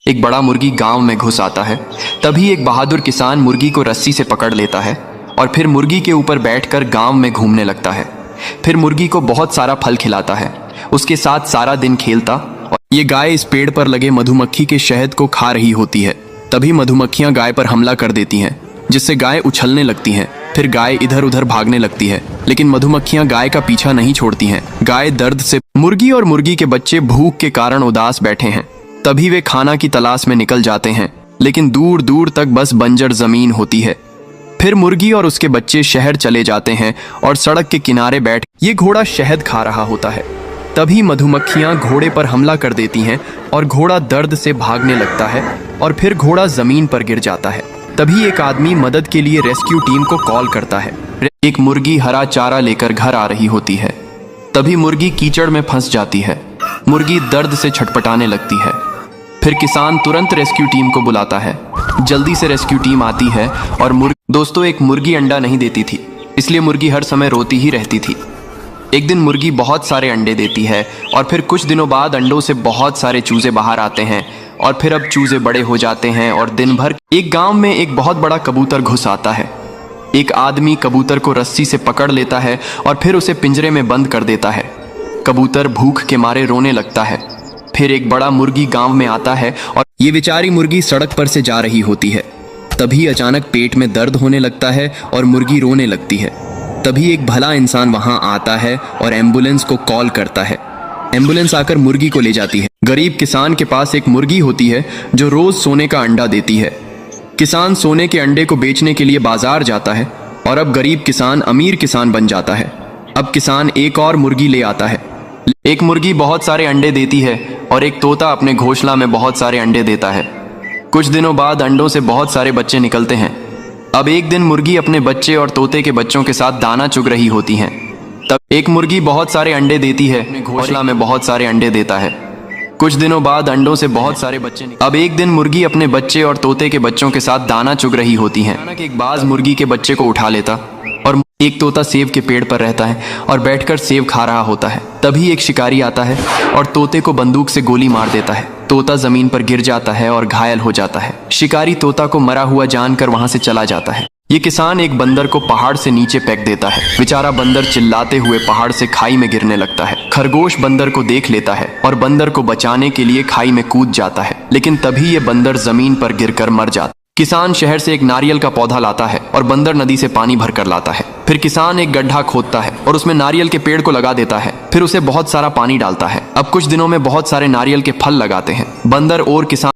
एक बड़ा मुर्गी गांव में घुस आता है। तभी एक बहादुर किसान मुर्गी को रस्सी से पकड़ लेता है और फिर मुर्गी के ऊपर बैठकर गांव में घूमने लगता है। फिर मुर्गी को बहुत सारा फल खिलाता है, उसके साथ सारा दिन खेलता। और ये गाय इस पेड़ पर लगे मधुमक्खी के शहद को खा रही होती है। तभी मधुमक्खियां गाय पर हमला कर देती हैं, जिससे गाय उछलने लगती है। फिर गाय इधर उधर भागने लगती है, लेकिन मधुमक्खियां गाय का पीछा नहीं छोड़ती हैं। गाय दर्द से, मुर्गी और मुर्गी के बच्चे भूख के कारण उदास बैठे हैं। तभी वे खाना की तलाश में निकल जाते हैं, लेकिन दूर दूर तक बस बंजर जमीन होती है। फिर मुर्गी और उसके बच्चे शहर चले जाते हैं और सड़क के किनारे बैठ ये घोड़ा शहद खा रहा होता है। तभी मधुमक्खियां घोड़े पर हमला कर देती हैं और घोड़ा दर्द से भागने लगता है और फिर घोड़ा जमीन पर गिर जाता है। तभी एक आदमी मदद के लिए रेस्क्यू टीम को कॉल करता है। एक मुर्गी हरा चारा लेकर घर आ रही होती है। तभी मुर्गी कीचड़ में फंस जाती है। मुर्गी दर्द से छटपटाने लगती है। फिर किसान तुरंत रेस्क्यू टीम को बुलाता है। जल्दी से रेस्क्यू टीम आती है और दोस्तों, एक मुर्गी अंडा नहीं देती थी, इसलिए मुर्गी हर समय रोती ही रहती थी। एक दिन मुर्गी बहुत सारे अंडे देती है और फिर कुछ दिनों बाद अंडों से बहुत सारे चूजे बाहर आते हैं और फिर अब चूजे बड़े हो जाते हैं और दिन भर एक गांव में एक बहुत बड़ा कबूतर घुस आता है। एक आदमी कबूतर को रस्सी से पकड़ लेता है और फिर उसे पिंजरे में बंद कर देता है। कबूतर भूख के मारे रोने लगता है। फिर एक बड़ा मुर्गी गांव में आता है और ये बेचारी मुर्गी सड़क पर से जा रही होती है। तभी अचानक पेट में दर्द होने लगता है और मुर्गी रोने लगती है। तभी एक भला इंसान वहां आता है और एम्बुलेंस को कॉल करता है। एम्बुलेंस आकर मुर्गी को ले जाती है। गरीब किसान के पास एक मुर्गी होती है जो रोज सोने का अंडा देती है। किसान सोने के अंडे को बेचने के लिए बाजार जाता है और अब गरीब किसान अमीर किसान बन जाता है। अब किसान एक और मुर्गी ले आता है। एक मुर्गी बहुत सारे अंडे देती है और एक तोता अपने घोंसला में बहुत सारे अंडे देता है। कुछ दिनों बाद अंडों से बहुत सारे बच्चे निकलते हैं। अब एक दिन मुर्गी अपने बच्चे और तोते के बच्चों के साथ दाना चुग रही होती हैं। तब एक मुर्गी बहुत सारे अंडे देती है, अपने घोंसला में बहुत सारे अंडे देता है। कुछ दिनों बाद अंडों से बहुत सारे बच्चे अब एक दिन मुर्गी अपने बच्चे और तोते के बच्चों के साथ दाना चुग रही होती हैं। अचानक एक बाज मुर्गी के बच्चे को उठा लेता और एक तोता सेब के पेड़ पर रहता है और बैठकर सेब खा रहा होता है। तभी एक शिकारी आता है और तोते को बंदूक से गोली मार देता है। तोता जमीन पर गिर जाता है और घायल हो जाता है। शिकारी तोता को मरा हुआ जानकर वहां से चला जाता है। ये किसान एक बंदर को पहाड़ से नीचे फेंक देता है। बेचारा बंदर चिल्लाते हुए पहाड़ से खाई में गिरने लगता है। खरगोश बंदर को देख लेता है और बंदर को बचाने के लिए खाई में कूद जाता है, लेकिन तभी ये बंदर जमीन पर गिरकर मर जाता है। किसान शहर से एक नारियल का पौधा लाता है और बंदर नदी से पानी भरकर लाता है। फिर किसान एक गड्ढा खोदता है और उसमें नारियल के पेड़ को लगा देता है। फिर उसे बहुत सारा पानी डालता है। अब कुछ दिनों में बहुत सारे नारियल के फल लगाते हैं। बंदर और किसान